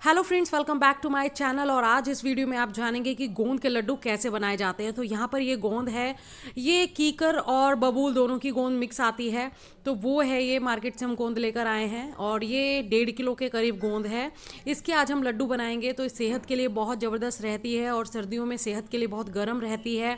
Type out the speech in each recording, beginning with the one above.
Hello friends, welcome back to my channel. और आज इस वीडियो में आप जानेंगे कि गोंद के लड्डू कैसे बनाए जाते हैं। तो यहाँ पर ये गोंद है, ये कीकर और बबूल दोनों की गोंद मिक्स आती है। तो वो है, ये मार्केट से हम गोंद लेकर आए हैं और ये 1.5 किलो के करीब गोंद है। इसके आज हम लड्डू बनाएंगे। तो सेहत के लिए बहुत ज़बरदस्त रहती है और सर्दियों में सेहत के लिए बहुत गर्म रहती है।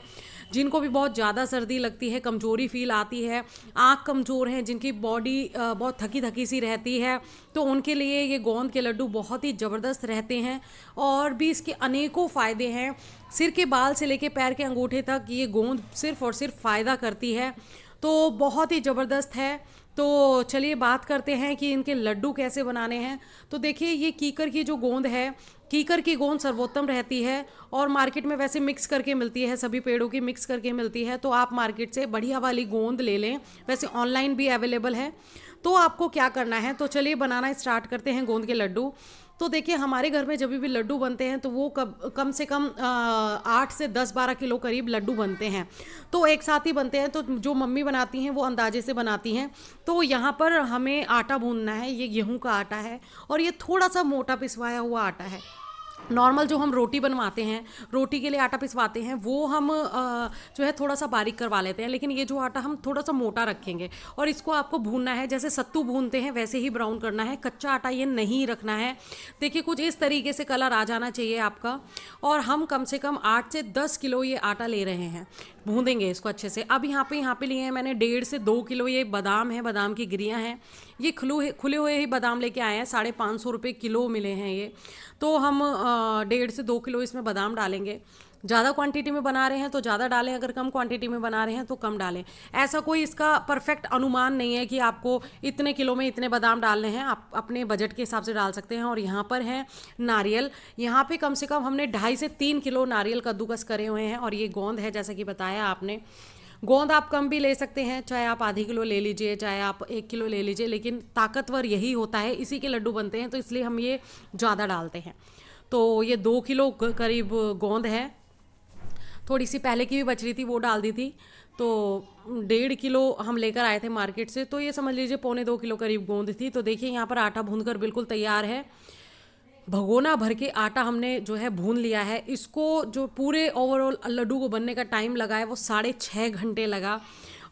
जिनको भी बहुत ज़्यादा सर्दी लगती है, कमज़ोरी फील आती है, आँख कमज़ोर हैं, जिनकी बॉडी बहुत थकी थकी सी रहती है, तो उनके लिए ये गोंद के लड्डू बहुत ही ज़बरदस्त रहते हैं। और भी इसके अनेकों फ़ायदे हैं। सिर के बाल से लेके पैर के अंगूठे तक ये गोंद सिर्फ और सिर्फ फ़ायदा करती है। तो बहुत ही ज़बरदस्त है। तो चलिए बात करते हैं कि इनके लड्डू कैसे बनाने हैं। तो देखिए, ये कीकर की जो गोंद है, कीकर की गोंद सर्वोत्तम रहती है और मार्केट में वैसे मिक्स करके मिलती है, सभी पेड़ों की मिक्स करके मिलती है। तो आप मार्केट से बढ़िया वाली गोंद ले लें, वैसे ऑनलाइन भी अवेलेबल है। तो आपको क्या करना है, तो चलिए बनाना स्टार्ट करते हैं गोंद के लड्डू। तो देखिए, हमारे घर में जब भी लड्डू बनते हैं तो वो कम से कम 8 से 10-12 किलो करीब लड्डू बनते हैं। तो एक साथ ही बनते हैं। तो जो मम्मी बनाती हैं वो अंदाजे से बनाती हैं। तो यहाँ पर हमें आटा भूनना है। ये गेहूं का आटा है और ये थोड़ा सा मोटा पिसवाया हुआ आटा है। नॉर्मल जो हम रोटी बनवाते हैं, रोटी के लिए आटा पिसवाते हैं, वो हम जो है थोड़ा सा बारीक करवा लेते हैं। लेकिन ये जो आटा हम थोड़ा सा मोटा रखेंगे और इसको आपको भूनना है, जैसे सत्तू भूनते हैं वैसे ही ब्राउन करना है। कच्चा आटा ये नहीं रखना है। देखिए, कुछ इस तरीके से कलर आ जाना चाहिए आपका। और हम कम से कम 8 से 10 किलो ये आटा ले रहे हैं। भूनेंगे इसको अच्छे से। अब यहाँ पे लिए हैं मैंने 1.5 से 2 किलो ये बादाम है, बादाम की गिरियाँ हैं। ये खुले हुए ही बादाम लेके आए हैं, 550 रुपये किलो मिले हैं ये। तो हम 1.5 से 2 किलो इसमें बादाम डालेंगे। ज़्यादा क्वांटिटी में बना रहे हैं तो ज़्यादा डालें, अगर कम क्वांटिटी में बना रहे हैं तो कम डालें। ऐसा कोई इसका परफेक्ट अनुमान नहीं है कि आपको इतने किलो में इतने बादाम डालने हैं। आप अपने बजट के हिसाब से डाल सकते हैं। और यहाँ पर है नारियल। यहाँ पे कम से कम हमने 2.5 से 3 किलो नारियल कद्दूकस करे हुए हैं। और ये गोंद है, जैसा कि बताया आपने। गोंद आप कम भी ले सकते हैं, चाहे आप आधी किलो ले लीजिए, चाहे आप 1 किलो ले लीजिए, लेकिन ताकतवर यही होता है, इसी के लड्डू बनते हैं, तो इसलिए हम ये ज़्यादा डालते हैं। तो ये 2 किलो करीब गोंद है। थोड़ी सी पहले की भी बच रही थी, वो डाल दी थी। तो 1.5 किलो हम लेकर आए थे मार्केट से, तो ये समझ लीजिए 1.25 किलो करीब गोंद थी। तो देखिए, यहाँ पर आटा भूनकर बिल्कुल तैयार है। भगोना भर के आटा हमने जो है भून लिया है। इसको जो पूरे ओवरऑल लड्डू को बनने का टाइम लगा है वो 6.5 घंटे लगा।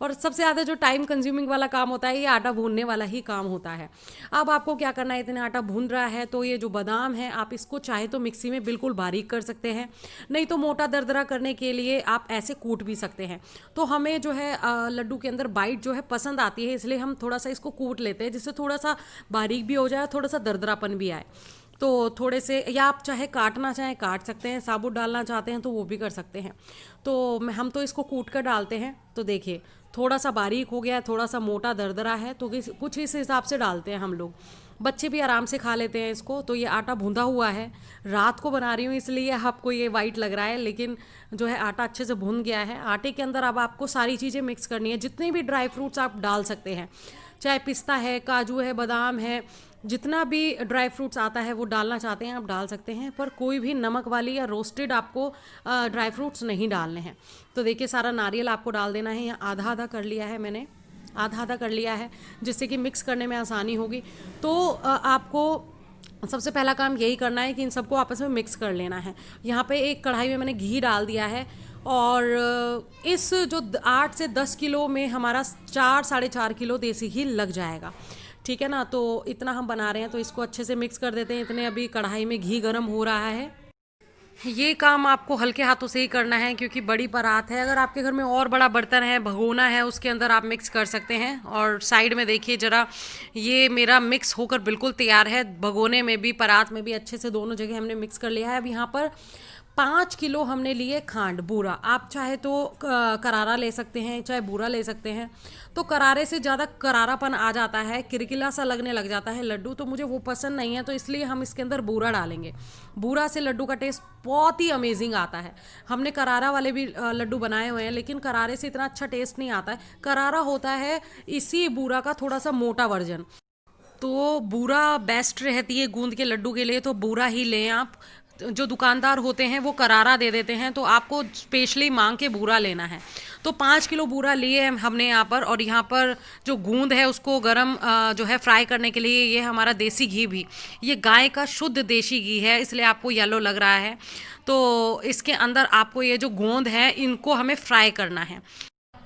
और सबसे ज़्यादा जो टाइम कंज्यूमिंग वाला काम होता है, ये आटा भूनने वाला ही काम होता है। अब आपको क्या करना है, इतने आटा भून रहा है तो ये जो बादाम है, आप इसको चाहे तो मिक्सी में बिल्कुल बारीक कर सकते हैं, नहीं तो मोटा दरदरा करने के लिए आप ऐसे कूट भी सकते हैं। तो हमें जो है लड्डू के अंदर बाइट जो है पसंद आती है, इसलिए हम थोड़ा सा इसको कूट लेते हैं, जिससे थोड़ा सा बारीक भी हो जाए, थोड़ा सा दरदरापन भी आए। तो थोड़े से, या आप चाहे काटना चाहें काट सकते हैं, साबुत डालना चाहते हैं तो वो भी कर सकते हैं। तो हम तो इसको कूट कर डालते हैं। तो देखिए, थोड़ा सा बारीक हो गया है, थोड़ा सा मोटा दरदरा है, तो कुछ इस हिसाब से डालते हैं हम लोग। बच्चे भी आराम से खा लेते हैं इसको। तो ये आटा भुंदा हुआ है, रात को बना रही हूँ इसलिए आपको ये वाइट लग रहा है, लेकिन जो है आटा अच्छे से भुन गया है। आटे के अंदर अब आपको सारी चीज़ें मिक्स करनी है, जितने भी ड्राई फ्रूट्स आप डाल सकते हैं, चाहे पिस्ता है, काजू है, बादाम है, जितना भी ड्राई फ्रूट्स आता है वो डालना चाहते हैं आप डाल सकते हैं। पर कोई भी नमक वाली या रोस्टेड आपको ड्राई फ्रूट्स नहीं डालने हैं। तो देखिए, सारा नारियल आपको डाल देना है। यहाँ आधा आधा कर लिया है मैंने, आधा आधा कर लिया है, जिससे कि मिक्स करने में आसानी होगी। तो आपको सबसे पहला काम यही करना है कि इन सबको आपस में मिक्स कर लेना है। यहाँ पे एक कढ़ाई में मैंने घी डाल दिया है। और इस जो 8 से 10 किलो में हमारा 4-4.5 किलो देसी घी लग जाएगा, ठीक है ना। तो इतना हम बना रहे हैं, तो इसको अच्छे से मिक्स कर देते हैं। इतने अभी कढ़ाई में घी गर्म हो रहा है। ये काम आपको हल्के हाथों से ही करना है, क्योंकि बड़ी परात है। अगर आपके घर में और बड़ा बर्तन है, भगोना है, उसके अंदर आप मिक्स कर सकते हैं। और साइड में देखिए ज़रा, ये मेरा मिक्स होकर बिल्कुल तैयार है। भगोने में भी, परात में भी अच्छे से दोनों जगह हमने मिक्स कर लिया है। अब यहाँ पर 5 किलो हमने लिए खांड बूरा। आप चाहे तो करारा ले सकते हैं, चाहे बूरा ले सकते हैं। तो करारे से ज़्यादा करारापन आ जाता है, किरकिला सा लगने लग जाता है लड्डू, तो मुझे वो पसंद नहीं है। तो इसलिए हम इसके अंदर बूरा डालेंगे। बूरा से लड्डू का टेस्ट बहुत ही अमेजिंग आता है। हमने करारा वाले भी लड्डू बनाए हुए हैं, लेकिन करारे से इतना अच्छा टेस्ट नहीं आता है। करारा होता है इसी बूरा का थोड़ा सा मोटा वर्जन। तो बूरा बेस्ट रहती है गूंद के लड्डू के लिए, तो बूरा ही लें आप। जो दुकानदार होते हैं वो करारा दे देते हैं, तो आपको स्पेशली मांग के बूरा लेना है। तो 5 किलो बूरा लिए हमने यहाँ पर, और यहाँ पर जो गूंद है उसको गरम जो है फ्राई करने के लिए ये हमारा देसी घी भी, ये गाय का शुद्ध देसी घी है, इसलिए आपको येलो लग रहा है। तो इसके अंदर आपको ये जो गोंद है इनको हमें फ्राई करना है,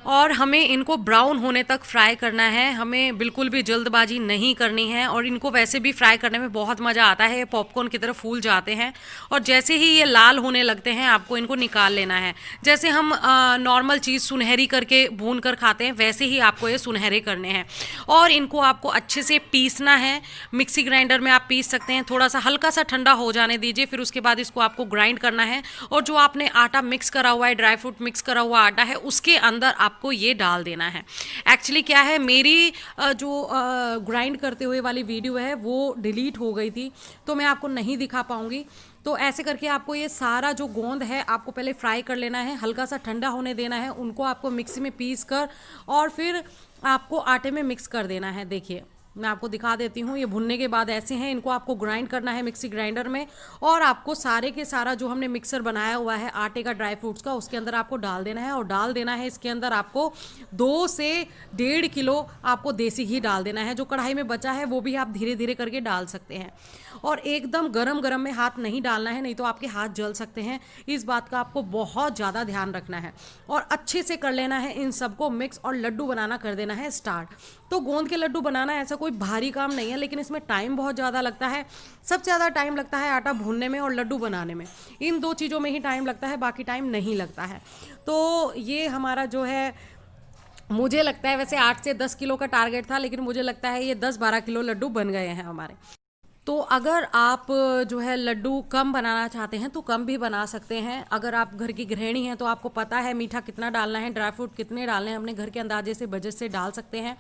और हमें इनको ब्राउन होने तक फ्राई करना है, हमें बिल्कुल भी जल्दबाजी नहीं करनी है। और इनको वैसे भी फ्राई करने में बहुत मज़ा आता है, पॉपकॉर्न की तरह फूल जाते हैं, और जैसे ही ये लाल होने लगते हैं आपको इनको निकाल लेना है। जैसे हम नॉर्मल चीज़ सुनहरी करके भून कर खाते हैं वैसे ही आपको ये सुनहरे करने हैं। और इनको आपको अच्छे से पीसना है, मिक्सी ग्राइंडर में आप पीस सकते हैं, थोड़ा सा हल्का सा ठंडा हो जाने दीजिए, फिर उसके बाद इसको आपको ग्राइंड करना है। और जो आपने आटा मिक्स करा हुआ है, ड्राई फ्रूट मिक्स करा हुआ आटा है, उसके अंदर आपको ये डाल देना है। एक्चुअली क्या है, मेरी जो ग्राइंड करते हुए वाली वीडियो है वो डिलीट हो गई थी, तो मैं आपको नहीं दिखा पाऊंगी। तो ऐसे करके आपको ये सारा जो गोंद है आपको पहले फ्राई कर लेना है, हल्का सा ठंडा होने देना है, उनको आपको मिक्सी में पीस कर और फिर आपको आटे में मिक्स कर देना है। देखिए मैं आपको दिखा देती हूँ, ये भुनने के बाद ऐसे हैं, इनको आपको ग्राइंड करना है मिक्सी ग्राइंडर में, और आपको सारे के सारा जो हमने मिक्सर बनाया हुआ है आटे का, ड्राई फ्रूट्स का, उसके अंदर आपको डाल देना है। और डाल देना है इसके अंदर आपको 2 से 1.5 किलो आपको देसी घी डाल देना है। जो कढ़ाई में बचा है वो भी आप धीरे धीरे करके डाल सकते हैं, और एकदम गरम गरम में हाथ नहीं डालना है, नहीं तो आपके हाथ जल सकते हैं। इस बात का आपको बहुत ज़्यादा ध्यान रखना है, और अच्छे से कर लेना है इन सबको मिक्स, और लड्डू बनाना कर देना है स्टार्ट। तो गोंद के लड्डू बनाना ऐसा कोई भारी काम नहीं है, लेकिन इसमें टाइम बहुत ज़्यादा लगता है। सबसे ज़्यादा टाइम लगता है आटा भूनने में और लड्डू बनाने में, इन 2 चीज़ों में ही टाइम लगता है, बाकी टाइम नहीं लगता है। तो ये हमारा जो है, मुझे लगता है वैसे 8 से 10 किलो का टारगेट था, लेकिन मुझे लगता है ये 10-12 किलो लड्डू बन गए हैं हमारे। तो अगर आप जो है लड्डू कम बनाना चाहते हैं तो कम भी बना सकते हैं। अगर आप घर की गृहिणी हैं तो आपको पता है मीठा कितना डालना है, ड्राई फ्रूट कितने डालने हैं, अपने घर के अंदाजे से बजट से डाल सकते हैं।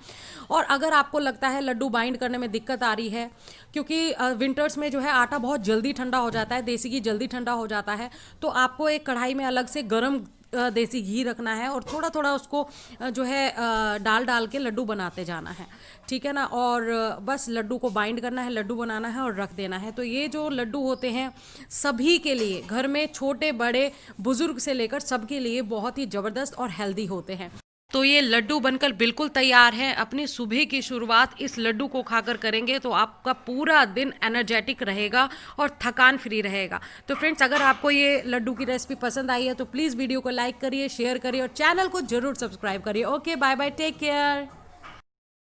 और अगर आपको लगता है लड्डू बाइंड करने में दिक्कत आ रही है, क्योंकि विंटर्स में जो है आटा बहुत जल्दी ठंडा हो जाता है, देसी घी जल्दी ठंडा हो जाता है, तो आपको एक कढ़ाई में अलग से गर्म देसी घी रखना है, और थोड़ा थोड़ा उसको जो है डाल डाल के लड्डू बनाते जाना है, ठीक है ना। और बस लड्डू को बाइंड करना है, लड्डू बनाना है और रख देना है। तो ये जो लड्डू होते हैं सभी के लिए, घर में छोटे बड़े बुजुर्ग से लेकर सबके लिए बहुत ही ज़बरदस्त और हेल्दी होते हैं। तो ये लड्डू बनकर बिल्कुल तैयार है। अपनी सुबह की शुरुआत इस लड्डू को खाकर करेंगे तो आपका पूरा दिन एनर्जेटिक रहेगा और थकान फ्री रहेगा। तो फ्रेंड्स, अगर आपको ये लड्डू की रेसिपी पसंद आई है तो प्लीज़ वीडियो को लाइक करिए, शेयर करिए और चैनल को जरूर सब्सक्राइब करिए। Okay, bye bye, take care.